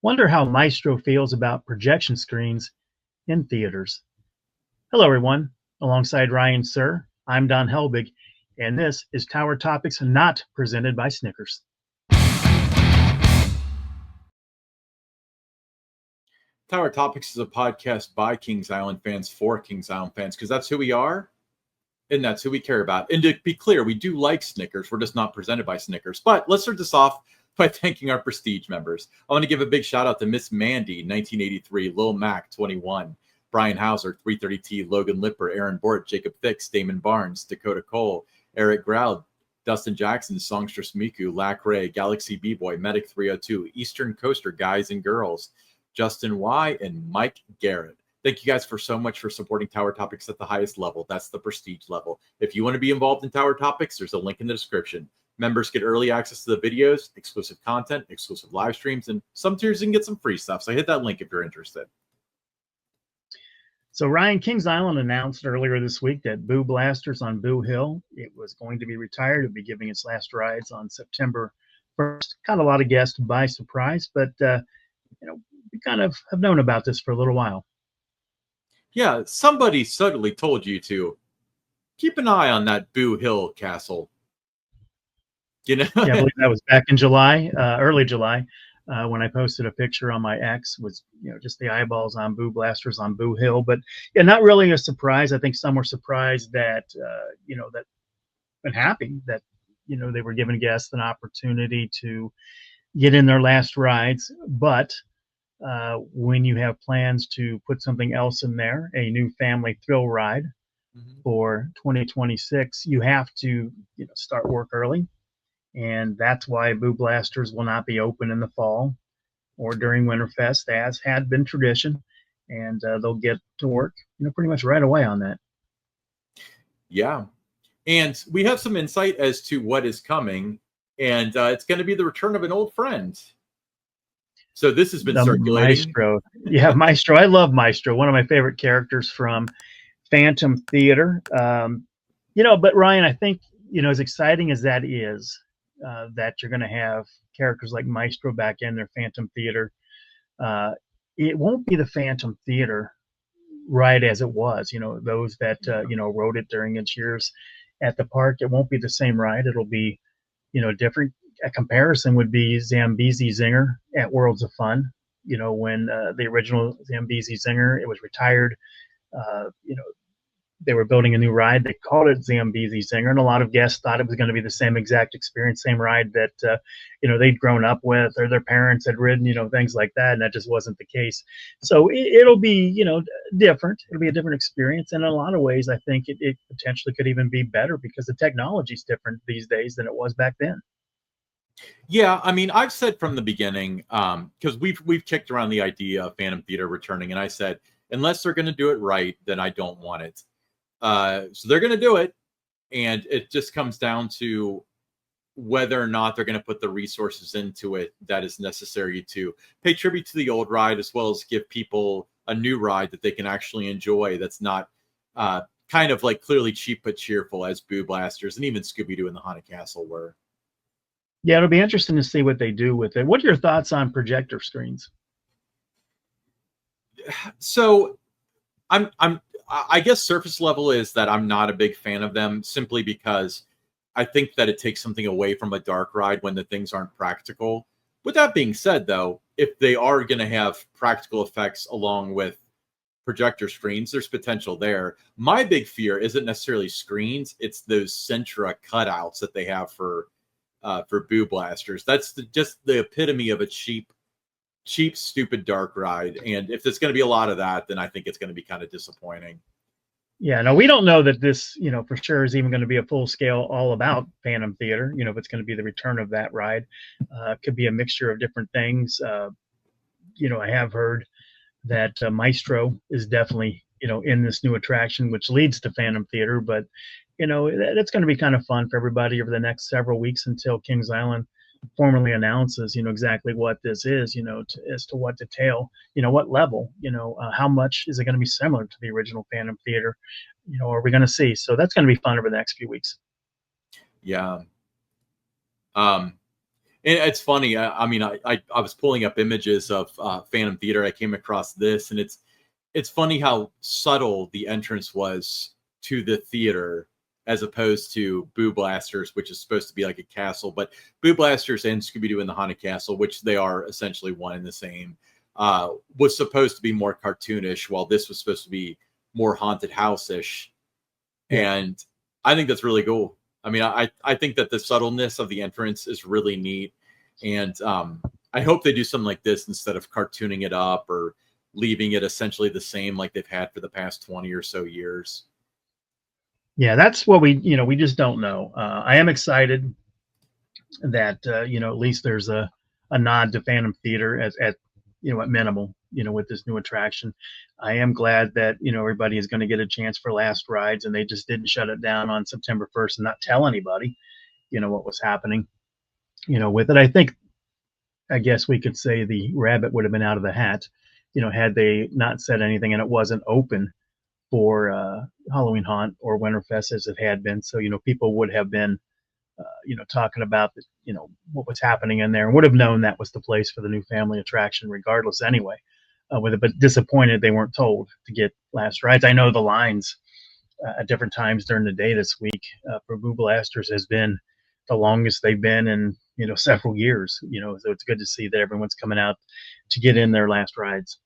Wonder how Maestro feels about projection screens in theaters. Hello, everyone. Alongside Ryan Sir, I'm Don Helbig, and this is Tower Topics not presented by Snickers. Tower Topics is a podcast by Kings Island fans for Kings Island fans, because that's who we are and that's who we care about. And to be clear, we do like Snickers. We're just not presented by Snickers. But let's start this off by thanking our Prestige members. I want to give a big shout out to Miss Mandy, 1983, Lil Mac, 21, Brian Hauser, 330T, Logan Lipper, Aaron Bort, Jacob Fix, Damon Barnes, Dakota Cole, Eric Groud, Dustin Jackson, Songstress Miku, Lac Ray, Galaxy B-Boy, Medic 302, Eastern Coaster Guys and Girls, Justin Y, and Mike Garrett. Thank you guys so much for supporting Tower Topics at the highest level. That's the prestige level. If you want to be involved in Tower Topics, there's a link in the description. Members get early access to the videos, exclusive content, exclusive live streams, and some tiers you can get some free stuff. So hit that link if you're interested. So Ryan, Kings Island announced earlier this week that Boo Blasters on Boo Hill, it was going to be retired. It would be giving its last rides on September 1st. Caught a lot of guests by surprise, but we kind of have known about this for a little while. Yeah, somebody subtly told you to keep an eye on that Boo Hill castle. You know? Yeah, I believe that was back in July, early July, when I posted a picture on my X with just the eyeballs on Boo Blasters on Boo Hill. But yeah, not really a surprise. I think some were surprised that and happy that they were giving guests an opportunity to get in their last rides, but when you have plans to put something else in there, a new family thrill ride for 2026, you have to start work early. And that's why Boo Blasters will not be open in the fall or during Winterfest, as had been tradition. And they'll get to work pretty much right away on that. Yeah. And we have some insight as to what is coming. And it's going to be the return of an old friend. So this has been circulating. Maestro. Yeah, Maestro. I love Maestro. One of my favorite characters from Phantom Theater. But Ryan, I think, as exciting as that is, that you're going to have characters like Maestro back in their Phantom Theater, it won't be the Phantom Theater ride as it was. Those that, rode it during its years at the park, it won't be the same ride. It'll be, different. A comparison would be Zambezi Zinger at Worlds of Fun. When the original Zambezi Zinger, it was retired. They were building a new ride. They called it Zambezi Zinger, and a lot of guests thought it was going to be the same exact experience, same ride that they'd grown up with or their parents had ridden, things like that, and that just wasn't the case. So it'll be different. It'll be a different experience, and in a lot of ways, I think it potentially could even be better because the technology's different these days than it was back then. Yeah, I mean, I've said from the beginning, because we've kicked around the idea of Phantom Theater returning, and I said, unless they're going to do it right, then I don't want it. So they're going to do it, and it just comes down to whether or not they're going to put the resources into it that is necessary to pay tribute to the old ride, as well as give people a new ride that they can actually enjoy that's not kind of like clearly cheap but cheerful as Boo Blasters and even Scooby-Doo and the Haunted Castle were. Yeah, it'll be interesting to see what they do with it. What are your thoughts on projector screens? So I guess surface level is that I'm not a big fan of them, simply because I think that it takes something away from a dark ride when the things aren't practical. With that being said, though, if they are going to have practical effects along with projector screens, there's potential there. My big fear isn't necessarily screens. It's those Centra cutouts that they have for Boo Blasters. That's just the epitome of a cheap, stupid dark ride. And if there's going to be a lot of that, then I think it's going to be kind of disappointing. Yeah, no, we don't know that this, for sure is even going to be a full scale all about Phantom Theater. If it's going to be the return of that ride, could be a mixture of different things. I have heard that Maestro is definitely, in this new attraction, which leads to Phantom Theater. But, that's going to be kind of fun for everybody over the next several weeks until Kings Island formally announces, exactly what this is, as to what detail, what level, how much is it going to be similar to the original Phantom Theater, are we going to see? So that's going to be fun over the next few weeks. Yeah. And it's funny. I mean, I was pulling up images of Phantom Theater. I came across this, and it's funny how subtle the entrance was to the theater as opposed to Boo Blasters, which is supposed to be like a castle. But Boo Blasters and Scooby-Doo in the Haunted Castle, which they are essentially one and the same, was supposed to be more cartoonish, while this was supposed to be more haunted house-ish. Yeah. And I think that's really cool. I mean, I think that the subtleness of the entrance is really neat. And I hope they do something like this instead of cartooning it up or leaving it essentially the same like they've had for the past 20 or so years. Yeah, that's what we just don't know. I am excited that at least there's a nod to Phantom Theater at at minimal, with this new attraction. I am glad that everybody is going to get a chance for last rides, and they just didn't shut it down on September 1st and not tell anybody, what was happening, with it. I guess we could say the rabbit would have been out of the hat, had they not said anything and it wasn't open for Halloween Haunt or Winterfest as it had been. So people would have been talking about what was happening in there, and would have known that was the place for the new family attraction, regardless. Anyway, with it, but disappointed they weren't told to get last rides. I know the lines at different times during the day this week for Boo Blasters has been the longest they've been in several years. So it's good to see that everyone's coming out to get in their last rides.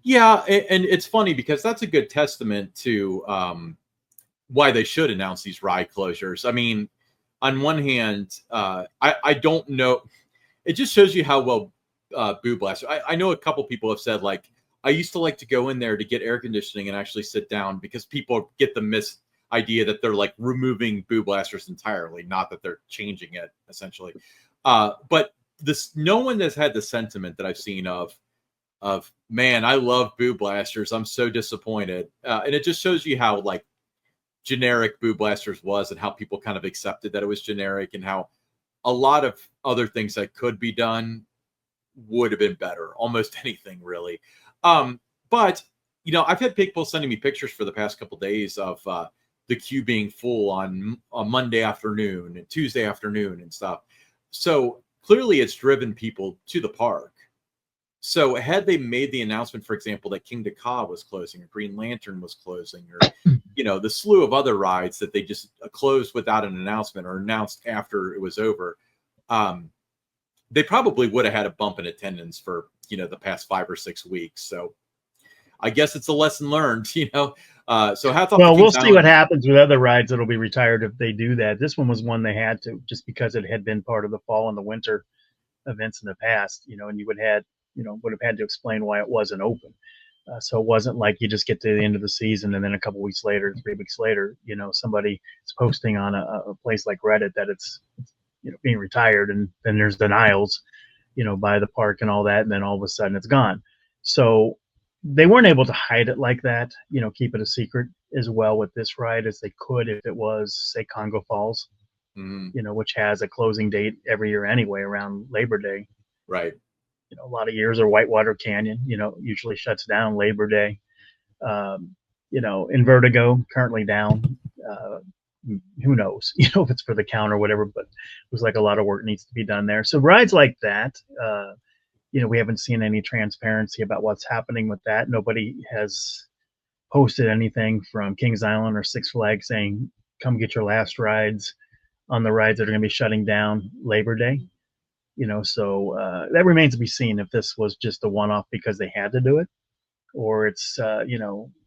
Yeah, and it's funny because that's a good testament to why they should announce these ride closures. I mean, on one hand, I don't know. It just shows you how well Boo Blaster. I know a couple people have said, like, I used to like to go in there to get air conditioning and actually sit down, because people get the idea that they're like removing Boo Blasters entirely, not that they're changing it essentially. But no one has had the sentiment that I've seen of man, I love Boo Blasters, I'm so disappointed. And it just shows you how like generic Boo Blasters was, and how people kind of accepted that it was generic, and how a lot of other things that could be done would have been better. Almost anything, really. But I've had people sending me pictures for the past couple of days of the queue being full on a Monday afternoon and Tuesday afternoon and stuff. So clearly it's driven people to the park. So had they made the announcement, for example, that King Ka was closing, or Green Lantern was closing, or the slew of other rides that they just closed without an announcement, or announced after it was over, they probably would have had a bump in attendance for the past 5 or 6 weeks. So I guess it's a lesson learned. So hats off. Well, we'll see what happens with other rides that'll be retired if they do that. This one was one they had to, just because it had been part of the fall and the winter events in the past. And you would have had to explain why it wasn't open. So it wasn't like you just get to the end of the season and then a couple weeks later, 3 weeks later, somebody is posting on a place like Reddit that it's being retired, and then there's denials, by the park and all that, and then all of a sudden it's gone. So they weren't able to hide it like that, keep it a secret as well with this ride as they could if it was, say, Congo Falls, which has a closing date every year anyway around Labor Day. Right. A lot of years, or Whitewater Canyon, usually shuts down Labor Day. In Vertigo, currently down. Who knows, if it's for the count or whatever, but it was like a lot of work needs to be done there. So rides like that, we haven't seen any transparency about what's happening with that. Nobody has posted anything from Kings Island or Six Flags saying, come get your last rides on the rides that are going to be shutting down Labor Day. So that remains to be seen if this was just a one-off because they had to do it, or it's,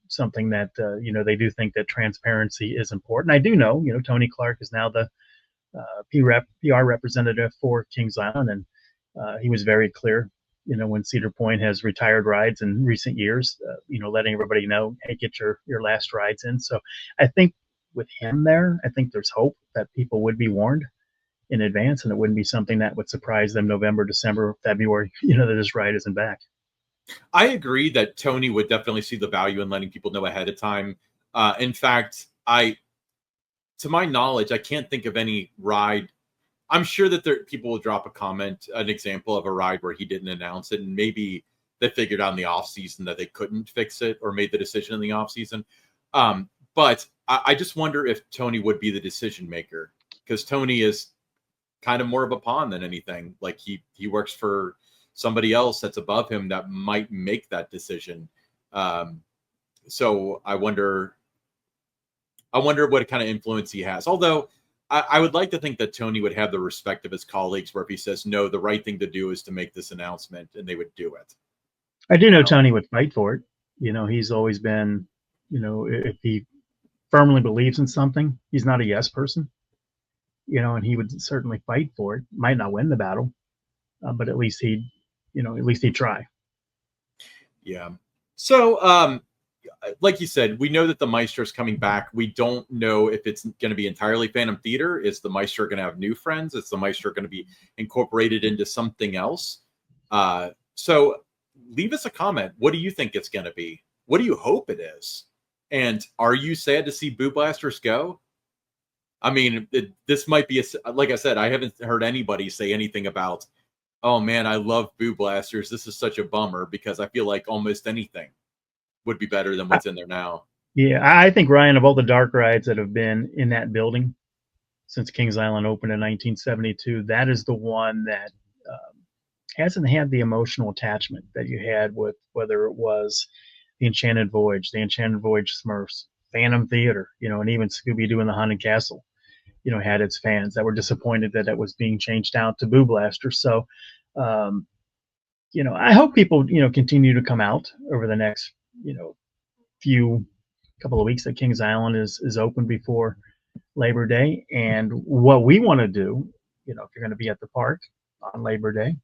something that, they do think that transparency is important. I do know, Tony Clark is now the PR representative for Kings Island, and he was very clear, when Cedar Point has retired rides in recent years, letting everybody know, hey, get your last rides in. So I think with him there, I think there's hope that people would be warned in advance, and it wouldn't be something that would surprise them November, December, February, that this ride isn't back. I agree that Tony would definitely see the value in letting people know ahead of time. In fact, to my knowledge, I can't think of any ride. I'm sure that people will drop a comment, an example of a ride where he didn't announce it, and maybe they figured out in the off season that they couldn't fix it, or made the decision in the off season. But I just wonder if Tony would be the decision maker, because Tony is kind of more of a pawn than anything. Like he works for somebody else that's above him that might make that decision. So I wonder what kind of influence he has. Although I would like to think that Tony would have the respect of his colleagues, where if he says, no, the right thing to do is to make this announcement, and they would do it. I do know Tony would fight for it. He's always been, if he firmly believes in something, he's not a yes person, and he would certainly fight for it. Might not win the battle, but at least he'd try. Yeah. So, like you said, we know that the Maestro is coming back. We don't know if it's going to be entirely Phantom Theater. Is the Maestro going to have new friends? Is the Maestro going to be incorporated into something else? So leave us a comment. What do you think it's going to be? What do you hope it is? And are you sad to see Boo Blasters go? I mean, this might be, like I said, I haven't heard anybody say anything about, oh man, I love Boo Blasters. This is such a bummer, because I feel like almost anything would be better than what's in there now. Yeah, I think, Ryan, of all the dark rides that have been in that building since Kings Island opened in 1972, that is the one that hasn't had the emotional attachment that you had with, whether it was the Enchanted Voyage Smurfs, Phantom Theater, and even Scooby-Doo and the Haunted Castle, had its fans that were disappointed that it was being changed out to Boo Blaster. So, I hope people, continue to come out over the next, couple of weeks that Kings Island is open before Labor Day. And what we want to do, if you're going to be at the park on Labor Day,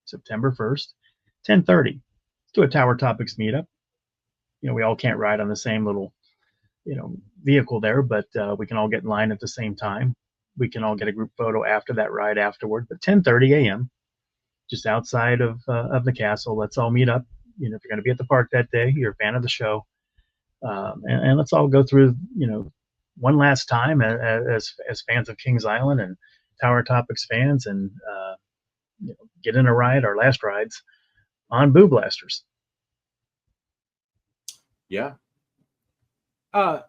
September 1st, 10:30, let's do a Tower Topics meetup. We all can't ride on the same little, vehicle there, but we can all get in line at the same time. We can all get a group photo after that ride afterward. But 10:30 a.m., just outside of the castle, let's all meet up. If you're going to be at the park that day, you're a fan of the show, and let's all go through, one last time as fans of Kings Island and Tower Topics fans, and get in a ride, our last rides on Boo Blasters. Yeah.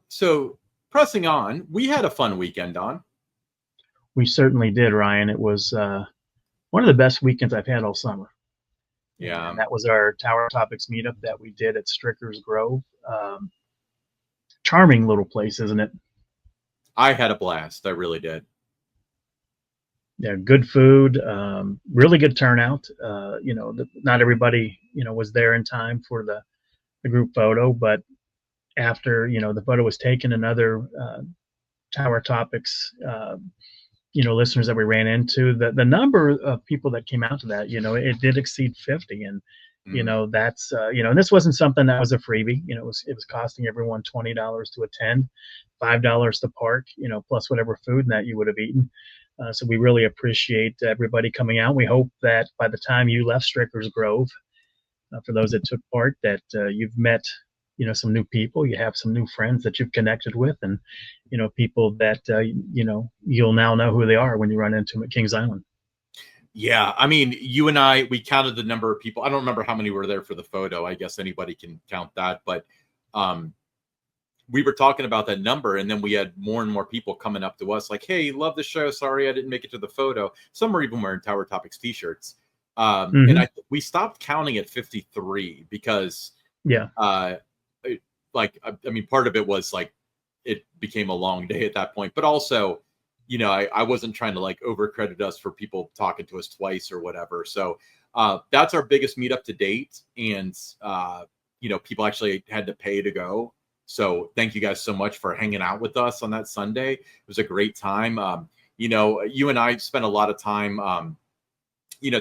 So pressing on, we had a fun weekend on. We certainly did, Ryan. It was one of the best weekends I've had all summer. Yeah. And that was our Tower Topics meetup that we did at Strickers Grove. Charming little place, isn't it? I had a blast. I really did. Yeah, good food, really good turnout. Not everybody, was there in time for the group photo, but after, the photo was taken, another Tower Topics, listeners that we ran into, the number of people that came out to that, it did exceed 50. And, that's, and this wasn't something that was a freebie. It was costing everyone $20 to attend, $5 to park, plus whatever food that you would have eaten. So we really appreciate everybody coming out. We hope that by the time you left Strickers Grove, for those that took part, that you've met, some new people, you have some new friends that you've connected with, and, people that, you'll now know who they are when you run into them at Kings Island. Yeah. I mean, you and I, we counted the number of people. I don't remember how many were there for the photo. I guess anybody can count that. But we were talking about that number, and then we had more and more people coming up to us like, hey, love the show. Sorry, I didn't make it to the photo. Some were even wearing Tower Topics t-shirts. And we stopped counting at 53 because, I mean, part of it was like, it became a long day at that point, but also, I wasn't trying to like overcredit us for people talking to us twice or whatever. So that's our biggest meetup to date. And, people actually had to pay to go. So thank you guys so much for hanging out with us on that Sunday. It was a great time. You and I spent a lot of time,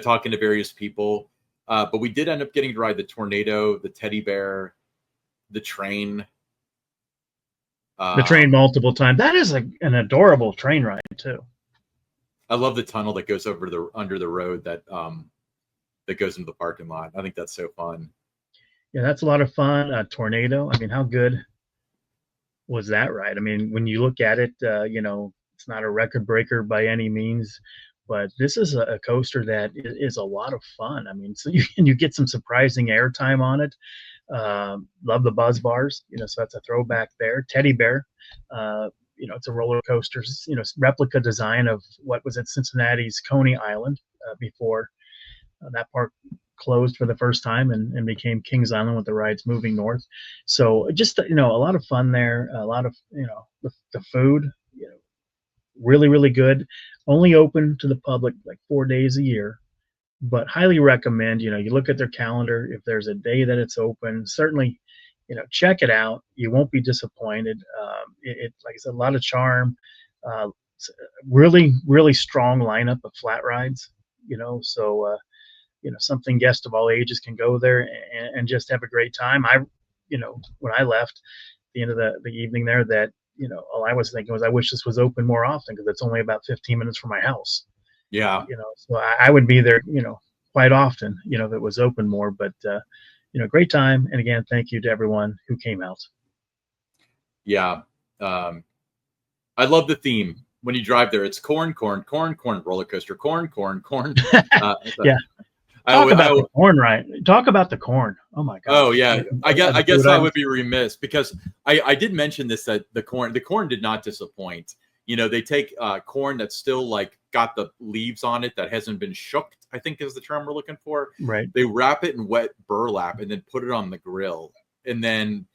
talking to various people, but we did end up getting to ride the Tornado, the Teddy Bear, the train. The train multiple times. That is an adorable train ride too. I love the tunnel that goes under the road that goes into the parking lot. I think that's so fun. Yeah, that's a lot of fun. Tornado. I mean, how good was that ride? I mean, when you look at it, it's not a record breaker by any means, but this is a coaster that is a lot of fun. I mean, so you get some surprising airtime on it. Love the buzz bars, so that's a throwback there. Teddy Bear, it's a roller coaster, replica design of what was at Cincinnati's Coney Island before that park closed for the first time and became Kings Island with the rides moving north. So just a lot of fun there. A lot of the food, really really good. Only open to the public like 4 days a year, but highly recommend. You look at their calendar. If there's a day that it's open, certainly check it out. You won't be disappointed. It like I said, a lot of charm. Uh, really really strong lineup of flat rides. So something guests of all ages can go there and just have a great time. When I left at the end of the evening there, that all I was thinking was I wish this was open more often, because it's only about 15 minutes from my house. Yeah. So I would be there quite often if it was open more. But great time. And again, thank you to everyone who came out. Yeah. I love the theme. When you drive there, it's corn, corn, corn, corn, roller coaster, corn, corn, corn. Yeah. Talk about the corn, right? Talk about the corn. Oh my God. Oh yeah. I guess I would be remiss, because I did mention this, that the corn did not disappoint. They take corn that's still like got the leaves on it that hasn't been shooked, I think is the term we're looking for. Right. They wrap it in wet burlap and then put it on the grill, and then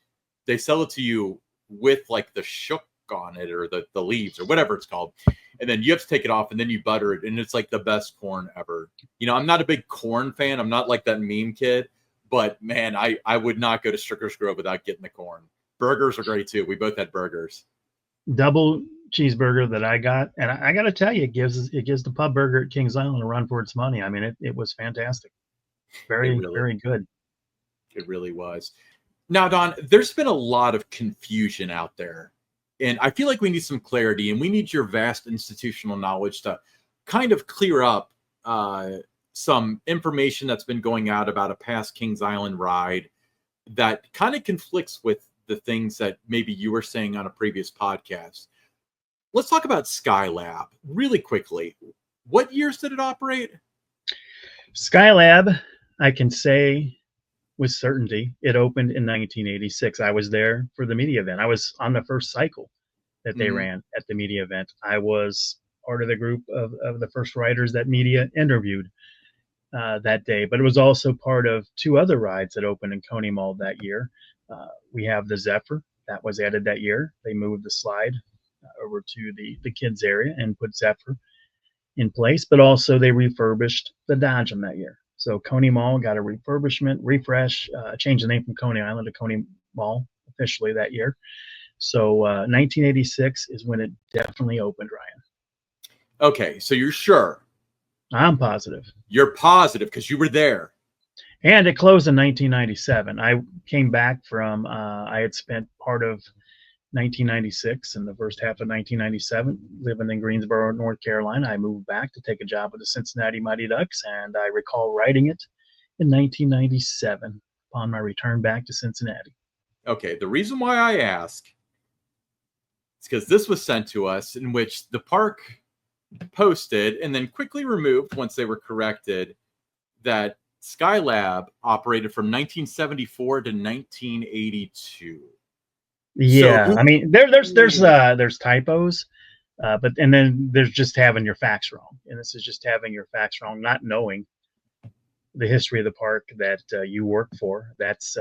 they sell it to you with like the shook on it, or the leaves, or whatever it's called, and then you have to take it off, and then you butter it, and it's like the best corn ever. I'm not a big corn fan. I'm not like that meme kid, but man, I would not go to Strickers Grove without getting the corn. Burgers are great too. We both had burgers. Double cheeseburger that I got, and I got to tell you, it gives the pub burger at Kings Island a run for its money. I mean, it was fantastic. Very good. It really was. Now, Don, there's been a lot of confusion out there, and I feel like we need some clarity, and we need your vast institutional knowledge to kind of clear up some information that's been going out about a past Kings Island ride that kind of conflicts with the things that maybe you were saying on a previous podcast. Let's talk about Skylab really quickly. What years did it operate? Skylab, I can say with certainty, it opened in 1986. I was there for the media event. I was on the first cycle that they ran at the media event. I was part of the group of the first riders that media interviewed that day, but it was also part of two other rides that opened in Coney Mall that year. We have the Zephyr that was added that year. They moved the slide over to the kids area and put Zephyr in place, but also they refurbished the Dodgem that year. So Coney Mall got a refurbishment, refresh, changed the name from Coney Island to Coney Mall officially that year. So 1986 is when it definitely opened, Ryan. Okay, so you're sure? I'm positive. You're positive because you were there. And it closed in 1997. I came back from, I had spent part of 1996 and the first half of 1997 living in Greensboro, North Carolina. I moved back to take a job with the Cincinnati Mighty Ducks, and I recall writing it in 1997 upon my return back to Cincinnati. Okay, the reason why I ask is because this was sent to us, in which the park posted and then quickly removed once they were corrected that Skylab operated from 1974 to 1982. Yeah, so I mean, there's typos, but and then there's just having your facts wrong, and this is just having your facts wrong, not knowing the history of the park that you work for. That's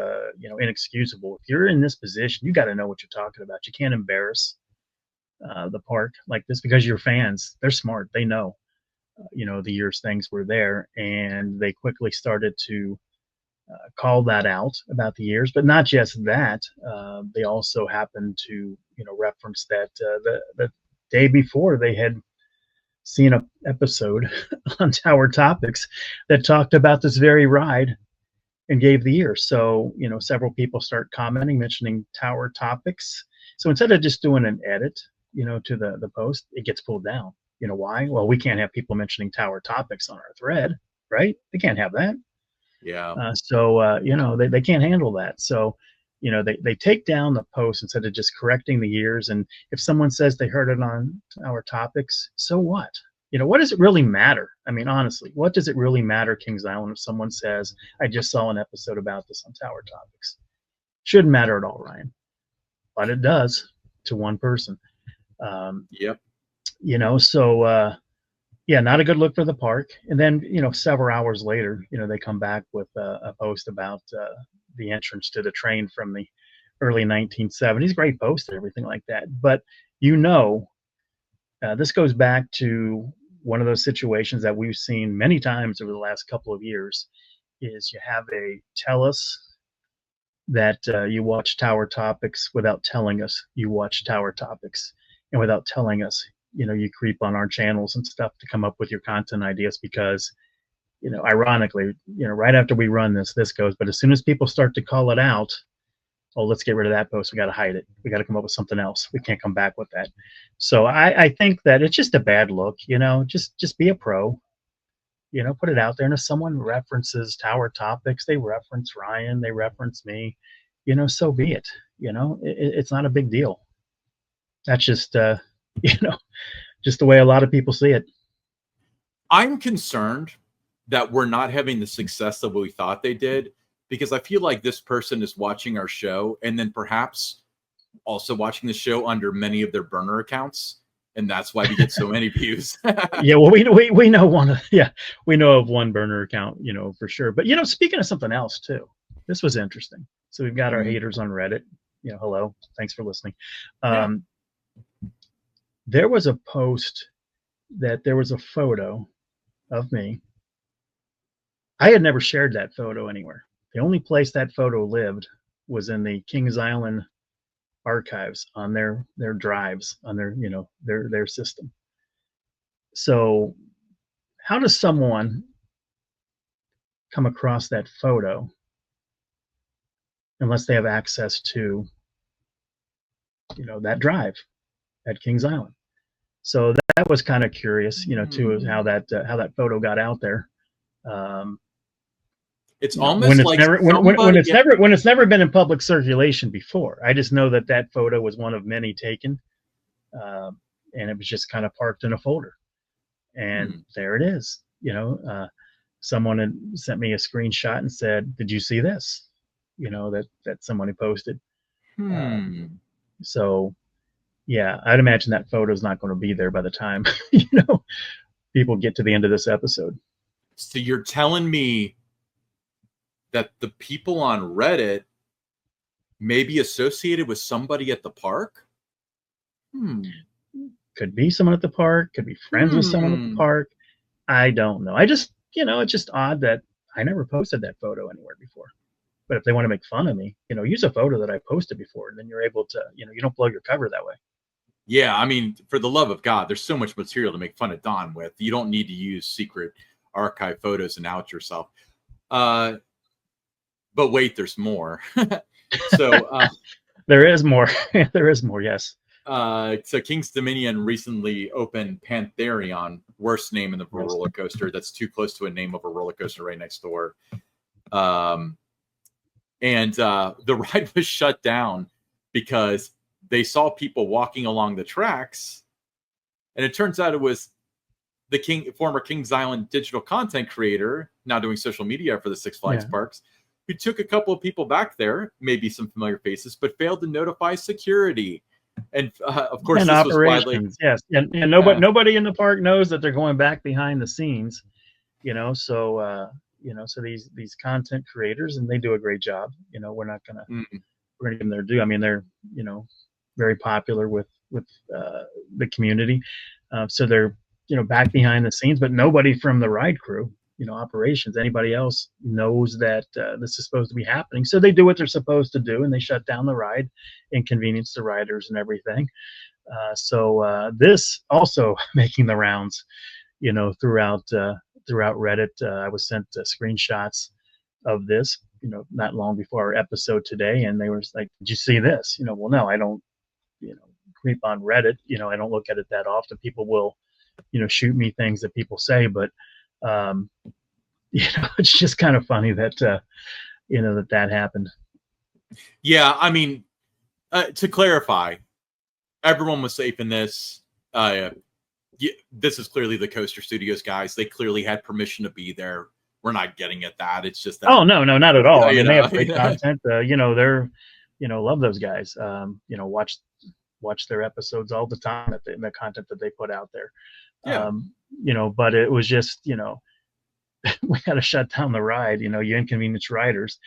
inexcusable. If you're in this position, you got to know what you're talking about. You can't embarrass the park like this, because your fans, they're smart. They know, the years things were there, and they quickly started to call that out about the years. But not just that, they also happened to reference that the day before they had seen an episode on Tower Topics that talked about this very ride and gave the year. So several people start commenting, mentioning Tower Topics. So instead of just doing an edit to the post, it gets pulled down. Why? Well, we can't have people mentioning Tower Topics on our thread, right? They can't have that. Yeah. So they can't handle that. So they take down the post instead of just correcting the years. And if someone says they heard it on Our Topics, so what? What does it really matter? I mean, honestly, what does it really matter, Kings Island, if someone says, I just saw an episode about this on Tower Topics? Shouldn't matter at all, Ryan. But it does to one person. Yep. So yeah, not a good look for the park. And then, several hours later, they come back with a post about the entrance to the train from the early 1970s. Great post and everything like that. But, this goes back to one of those situations that we've seen many times over the last couple of years is you have a tell us that you watch Tower Topics without telling us you watch Tower Topics, and without telling us, you creep on our channels and stuff to come up with your content ideas because, ironically, right after we run this goes, but as soon as people start to call it out, oh, let's get rid of that post. We got to hide it. We got to come up with something else. We can't come back with that. So I think that it's just a bad look, just be a pro, put it out there. And if someone references Tower Topics, they reference Ryan, they reference me, so be it. It's not a big deal. That's just, just the way a lot of people see it. I'm concerned that we're not having the success that we thought they did, because I feel like this person is watching our show and then perhaps also watching the show under many of their burner accounts. And that's why we get so many views. Yeah, well, we know we know of one burner account, for sure. But speaking of something else too, this was interesting. So we've got our haters on Reddit. Hello, thanks for listening. There was a post that there was a photo of me. I had never shared that photo anywhere. The only place that photo lived was in the Kings Island archives on their drives on their system. So how does someone come across that photo unless they have access to that drive at Kings Island? So that was kind of curious, too, how that photo got out there. It's almost like when it's never been in public circulation before. I just know that photo was one of many taken, and it was just kind of parked in a folder, and there it is. Someone had sent me a screenshot and said, "Did you see this?" That someone had posted. So, yeah, I'd imagine that photo is not going to be there by the time people get to the end of this episode. So you're telling me that the people on Reddit may be associated with somebody at the park? Could be someone at the park, could be friends with someone at the park. I don't know. I just, it's just odd that I never posted that photo anywhere before. But if they want to make fun of me, use a photo that I posted before, and then you're able to, you don't blow your cover that way. Yeah, I mean, for the love of God, there's so much material to make fun of Don with. You don't need to use secret archive photos and out yourself. But wait, there's more. So there is more. There is more. Yes. So King's Dominion recently opened Pantherion, worst name in the roller coaster. That's too close to a name of a roller coaster right next door. And the ride was shut down because they saw people walking along the tracks, and it turns out it was the former Kings Island digital content creator, now doing social media for the Six Flags parks, who took a couple of people back there, maybe some familiar faces, but failed to notify security. And of course, and this operations, was widely, and nobody in the park knows that they're going back behind the scenes, So so these content creators, and they do a great job. We're gonna give them their due. I mean, they're very popular with the community, so they're back behind the scenes, but nobody from the ride crew, operations, anybody else knows that this is supposed to be happening. So they do what they're supposed to do, and they shut down the ride, inconvenience the riders and everything. So this also making the rounds, throughout Reddit. I was sent screenshots of this, not long before our episode today, and they were like, "Did you see this?" Well, no, I don't, creep on Reddit. I don't look at it that often. People will, shoot me things that people say, but it's just kind of funny that that happened. Yeah, I mean, to clarify, everyone was safe in this. This is clearly the Coaster Studios guys. They clearly had permission to be there. We're not getting at that. It's just that. Oh, no, not at all. I mean, they have great content. They're, love those guys. Watch watch their episodes all the time, the content that they put out there. Yeah. But it was just, we got to shut down the ride, you inconvenience riders.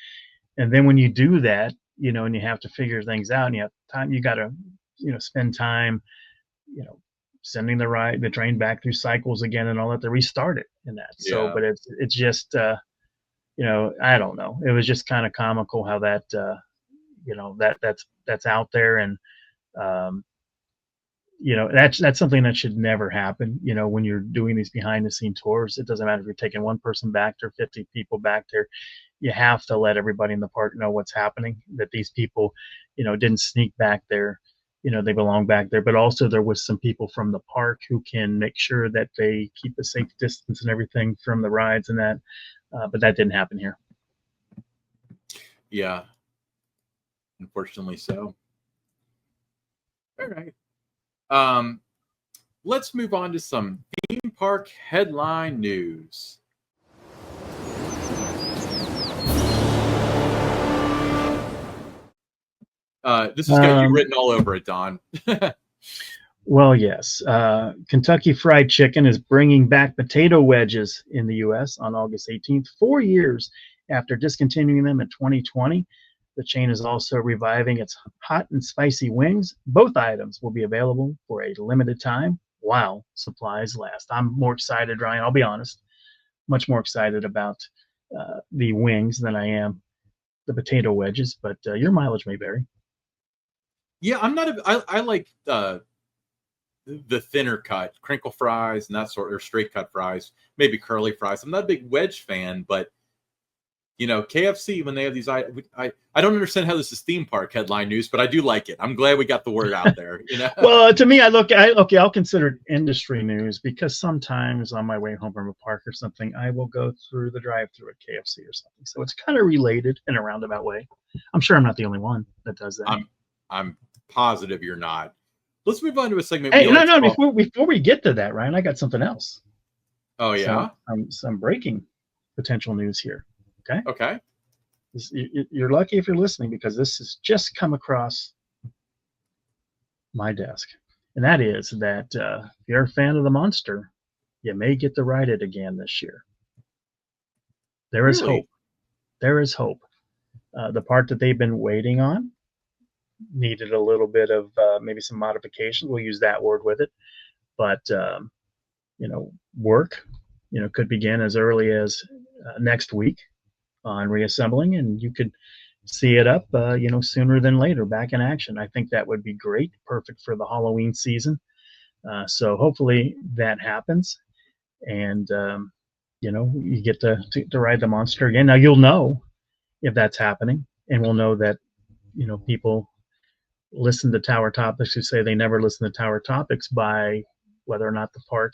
And then when you do that, and you have to figure things out and you have time, you got to, spend time, sending the train back through cycles again and all that to restart it and that. So, Yeah. but it's just, I don't know. It was just kind of comical how that, that's out there. And, um, that's something that should never happen. When you're doing these behind the scene tours, it doesn't matter if you're taking one person back there, 50 people back there. You have to let everybody in the park know what's happening, that these people, didn't sneak back there. They belong back there, but also there was some people from the park who can make sure that they keep a safe distance and everything from the rides and that. But that didn't happen here. Yeah. Unfortunately so. All right. Let's move on to some theme park headline news. This has got you written all over it, Don. Well, yes. Kentucky Fried Chicken is bringing back potato wedges in the U.S. on August 18th, 4 years after discontinuing them in 2020. The chain is also reviving its hot and spicy wings. Both items will be available for a limited time while supplies last. I'm more excited, Ryan. I'll be honest, much more excited about the wings than I am the potato wedges, but your mileage may vary. Yeah, I'm not. I like the thinner cut crinkle fries and that sort, or straight cut fries, maybe curly fries. I'm not a big wedge fan, but KFC, when they have these, I don't understand how this is theme park headline news, but I do like it. I'm glad we got the word out there. Well, to me, I'll consider it industry news because sometimes on my way home from a park or something, I will go through the drive-through at KFC or something. So it's kind of related in a roundabout way. I'm sure I'm not the only one that does that. I'm positive you're not. Let's move on to a segment. Hey, no. Before we get to that, Ryan, I got something else. Oh yeah. Some breaking potential news here. Okay. You're lucky if you're listening because this has just come across my desk, and that is that if you're a fan of the Monster, you may get to ride it again this year. There is hope. There is hope. The part that they've been waiting on needed a little bit of maybe some modifications. We'll use that word with it, but work could begin as early as next week on reassembling, and you could see it up sooner than later back in action. I think that would be great, perfect for the Halloween season. So hopefully that happens, and you get to ride the Monster again. Now you'll know if that's happening, and we'll know that people listen to Tower Topics who say they never listen to Tower Topics by whether or not the park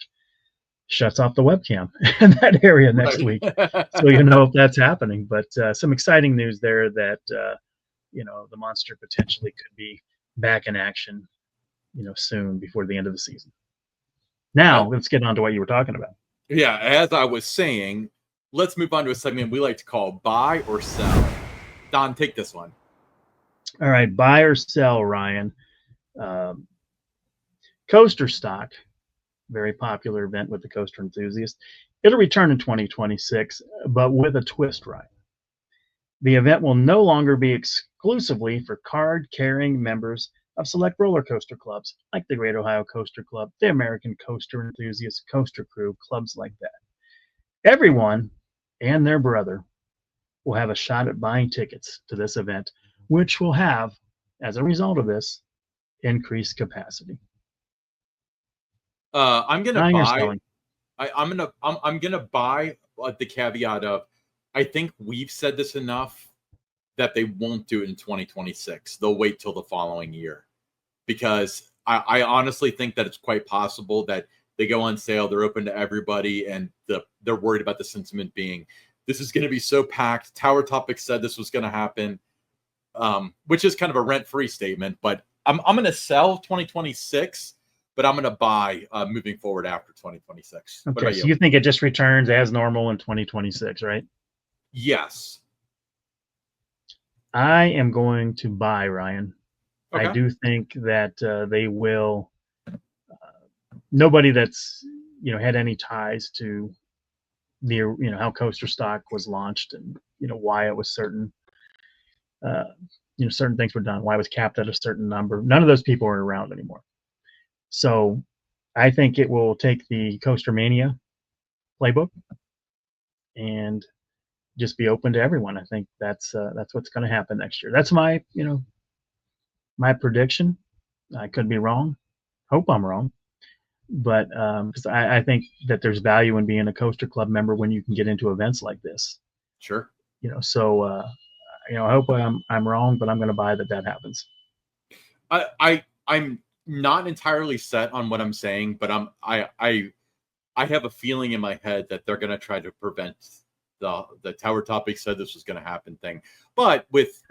shuts off the webcam in that area next week. So if that's happening. But some exciting news there that the Monster potentially could be back in action soon before the end of the season. Now let's get on to what you were talking about. Yeah, as I was saying, let's move on to a segment we like to call buy or sell. Don, take this one. All right, buy or sell, Ryan. Coaster stock, very popular event with the coaster enthusiasts. It'll return in 2026, but with a twist, Ryan. The event will no longer be exclusively for card-carrying members of select roller coaster clubs, like the Great Ohio Coaster Club, the American Coaster Enthusiast Coaster Crew, clubs like that. Everyone and their brother will have a shot at buying tickets to this event, which will have, as a result of this, increased capacity. I'm gonna buy. I'm gonna buy the caveat of, I think we've said this enough that they won't do it in 2026. They'll wait till the following year, because I honestly think that it's quite possible that they go on sale, they're open to everybody, and they're worried about the sentiment being, this is going to be so packed. Tower Topics said this was going to happen, which is kind of a rent-free statement. But I'm going to sell 2026, but I'm going to buy moving forward after 2026. Okay, what about so you think it just returns as normal in 2026, right? Yes. I am going to buy, Ryan. I Okay. do think that they will. Nobody that's had any ties to the how Coaster Stock was launched and why it was uh, certain things were done, why it was capped at a certain number. None of those people are around anymore. So I think it will take the Coaster Mania playbook and just be open to everyone. I think that's what's going to happen next year. That's my prediction. I could be wrong. Hope I'm wrong, but because I think that there's value in being a Coaster Club member when you can get into events like this. Sure. So I hope I'm wrong, but I'm going to buy that happens. I'm not entirely set on what I'm saying, but I have a feeling in my head that they're going to try to prevent the Tower Topic said this was going to happen thing. But with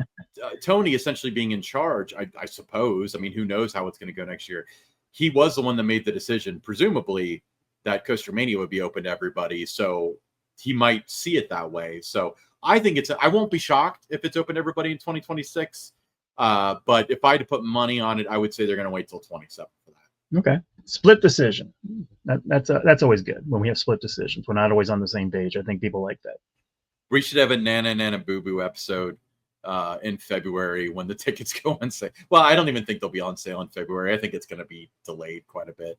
Tony essentially being in charge, I suppose, I mean, who knows how it's going to go next year. He was the one that made the decision, presumably, that Coaster Mania would be open to everybody. So he might see it that way. So I think I won't be shocked if it's open to everybody in 2026. But if I had to put money on it, I would say they're going to wait till 27 for that. Okay. Split decision. That's always good when we have split decisions. We're not always on the same page. I think people like that. We should have a Nana Nana Boo Boo episode in February when the tickets go on sale. Well, I don't even think they'll be on sale in February. I think it's going to be delayed quite a bit.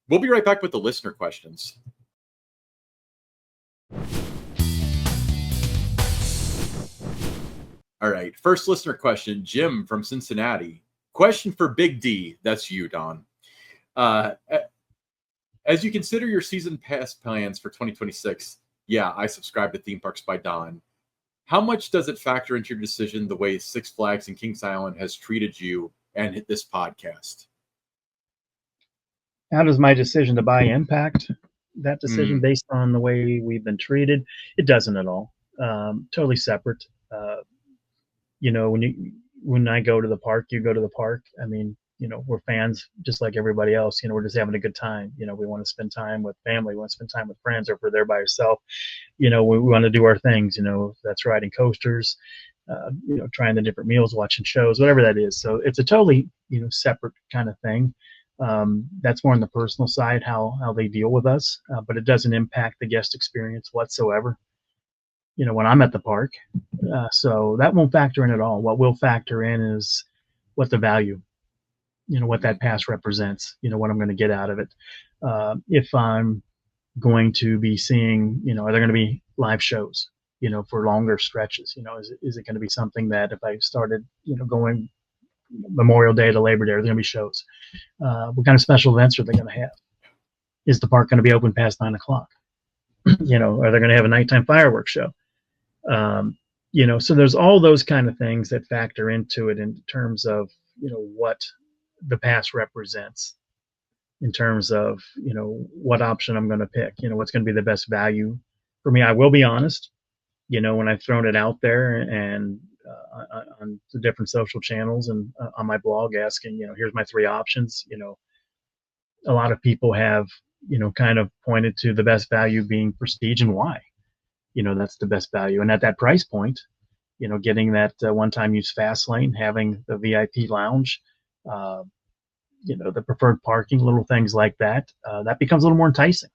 We'll be right back with the listener questions. All right. First listener question, Jim from Cincinnati. Question for Big D. That's you, Don. As you consider your season pass plans for 2026, yeah, I subscribe to Theme Parks by Don. How much does it factor into your decision the way Six Flags and Kings Island has treated you and this podcast? How does my decision to buy impact that decision based on the way we've been treated? It doesn't at all. Totally separate. When I go to the park, you go to the park. I mean, we're fans just like everybody else. We're just having a good time. We want to spend time with family. We want to spend time with friends. Or if we're there by ourselves, we want to do our things. If that's riding coasters, trying the different meals, watching shows, whatever that is. So it's a totally, separate kind of thing. That's more on the personal side, how they deal with us, but it doesn't impact the guest experience whatsoever. When I'm at the park, so that won't factor in at all. What will factor in is what the value, what that pass represents, what I'm going to get out of it. If I'm going to be seeing, are there going to be live shows, for longer stretches? Is it going to be something that if I started, going Memorial Day to Labor Day, are there going to be shows? What kind of special events are they going to have? Is the park going to be open past 9:00? Are they going to have a nighttime fireworks show? So there's all those kind of things that factor into it in terms of, what the pass represents in terms of, what option I'm going to pick, what's going to be the best value for me. I will be honest, when I've thrown it out there and on the different social channels and on my blog asking, here's my three options, a lot of people have, kind of pointed to the best value being Prestige and why. That's the best value. And at that price point, getting that one-time use fast lane, having the VIP lounge, the preferred parking, little things like that, that becomes a little more enticing.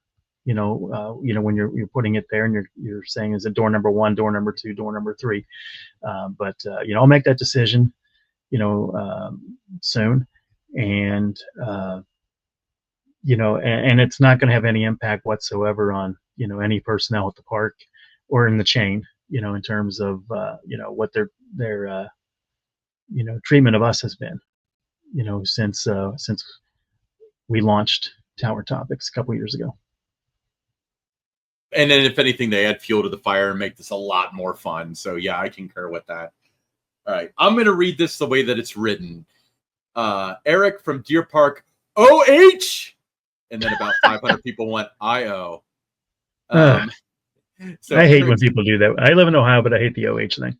When you're putting it there and you're saying, is it door number 1, door number 2, door number 3? But I'll make that decision, soon, and and it's not going to have any impact whatsoever on any personnel at the park or in the chain, in terms of what their treatment of us has been, since we launched Tower Topics a couple years ago. And then if anything, they add fuel to the fire and make this a lot more fun. So yeah, I concur with that. All right, I'm going to read this the way that it's written. Eric from Deer Park, OH, and then about 500 people went IO. So I hate when people do that. I live in Ohio, but I hate the OH thing.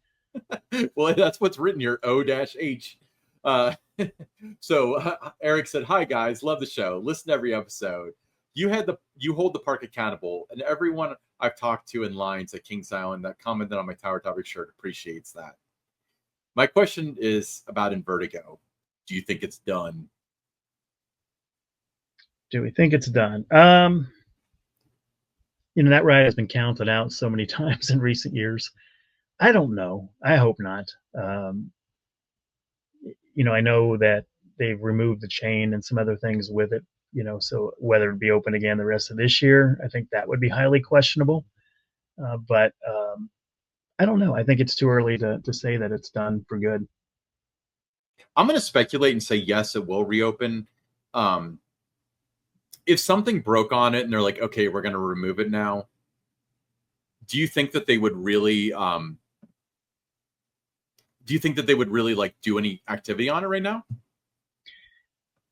Well, that's what's written here, O-H. So Eric said, "Hi guys, love the show. Listen to every episode. You hold the park accountable, and everyone I've talked to in lines at Kings Island that commented on my Tower Topic shirt appreciates that. My question is about Invertigo. Do you think it's done? Do we think it's done? That ride has been counted out so many times in recent years. I don't know. I hope not. I know that they've removed the chain and some other things with it. So whether it be open again the rest of this year, I think that would be highly questionable. But I don't know. I think it's too early to say that it's done for good. I'm going to speculate and say yes, it will reopen. If something broke on it and they're like, okay, we're going to remove it now, do you think that they would really like do any activity on it right now?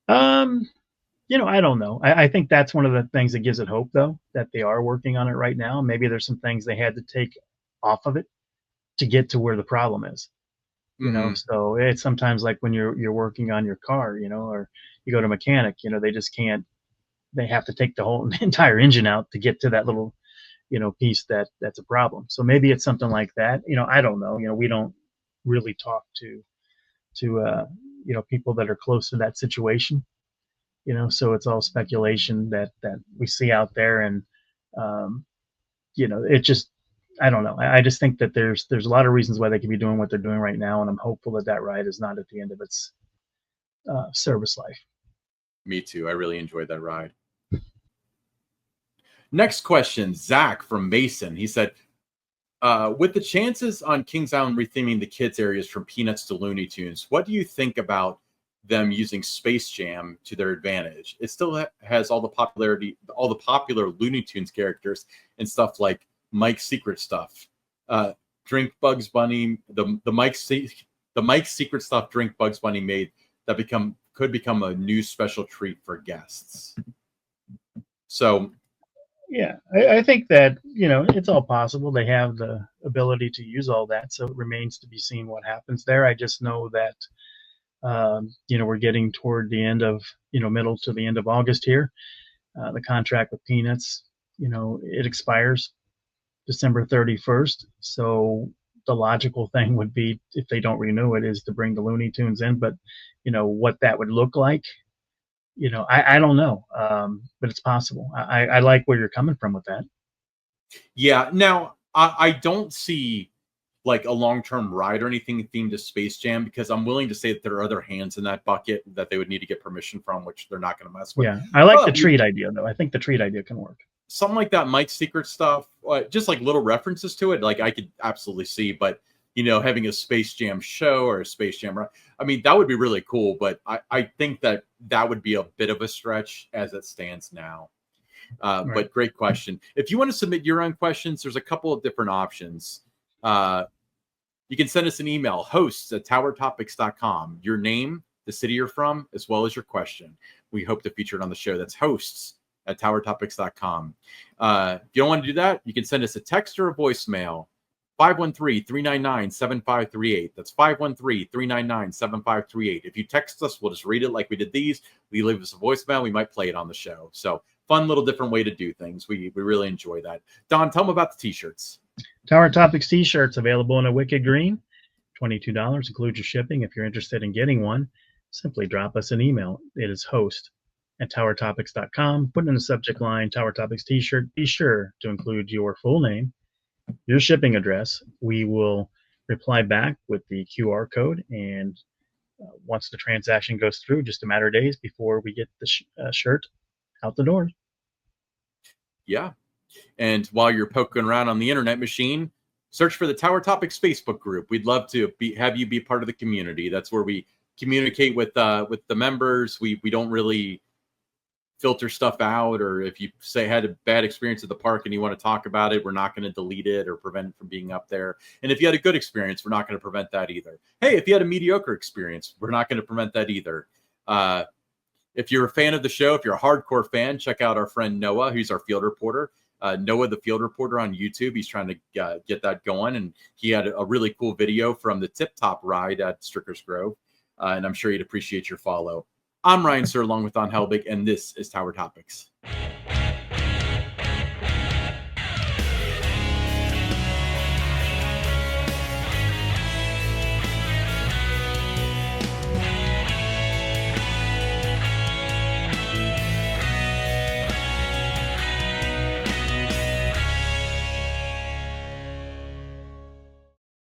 I don't know. I think that's one of the things that gives it hope, though, that they are working on it right now. Maybe there's some things they had to take off of it to get to where the problem is. So it's sometimes like when you're working on your car, or you go to a mechanic, they just can't. They have to take the whole entire engine out to get to that little, piece that's a problem. So maybe it's something like that. I don't know. We don't really talk to people that are close to that situation. So it's all speculation that we see out there, and it just, I don't know. I just think that there's a lot of reasons why they could be doing what they're doing right now, and I'm hopeful that ride is not at the end of its service life. Me too. I really enjoyed that ride. Next question, Zach from Mason. He said, with the chances on Kings Island retheming the kids areas from Peanuts to Looney Tunes, what do you think about them using Space Jam to their advantage? It still has all the popular Looney Tunes characters and stuff like Mike's Secret Stuff, Drink Bugs Bunny, the Mike's Secret Stuff Drink Bugs Bunny made that could become a new special treat for guests. So yeah, I think that it's all possible. They have the ability to use all that, so it remains to be seen what happens there. I just know that we're getting toward the end of middle to the end of August here. The contract with Peanuts, it expires December 31st. So the logical thing would be, if they don't renew it, is to bring the Looney Tunes in. But what that would look like, I don't know. But it's possible. I like where you're coming from with that. Yeah. Now I don't see like a long-term ride or anything themed to Space Jam, because I'm willing to say that there are other hands in that bucket that they would need to get permission from, which they're not going to mess with. Yeah, I like the treat idea, though. I think the treat idea can work. Something like that, Mike's Secret Stuff, just like little references to it, like I could absolutely see. But having a Space Jam show or a Space Jam ride, I mean, that would be really cool. But I think that would be a bit of a stretch as it stands now. Right. But great question. If you want to submit your own questions, there's a couple of different options. You can send us an email, hosts@towertopics.com. Your name, the city you're from, as well as your question. We hope to feature it on the show. That's hosts@towertopics.com. If you don't want to do that, you can send us a text or a voicemail, 513-399-7538. That's 513-399-7538. If you text us, we'll just read it like we did these. We leave us a voicemail, we might play it on the show. So fun little different way to do things. We really enjoy that. Don, tell them about the t-shirts. Tower Topics t-shirts available in a wicked green, $22, includes your shipping. If you're interested in getting one, simply drop us an email. It is host@towertopics.com. Put in the subject line Tower Topics t-shirt. Be sure to include your full name, your shipping address. We will reply back with the QR code, and once the transaction goes through, just a matter of days before we get the shirt out the door. Yeah. And while you're poking around on the internet machine, search for the Tower Topics Facebook group. We'd love to have you be part of the community. That's where we communicate with the members. We don't really filter stuff out, or if you had a bad experience at the park and you want to talk about it, we're not going to delete it or prevent it from being up there. And if you had a good experience, we're not going to prevent that either. Hey, if you had a mediocre experience, we're not going to prevent that either. If you're a fan of the show, if you're a hardcore fan, check out our friend Noah, who's our field reporter. Noah, the field reporter on YouTube. He's trying to get that going. And he had a really cool video from the Tip Top ride at Strickers Grove. And I'm sure he'd appreciate your follow. I'm Ryan Sir, along with Don Helbig, and this is Tower Topics.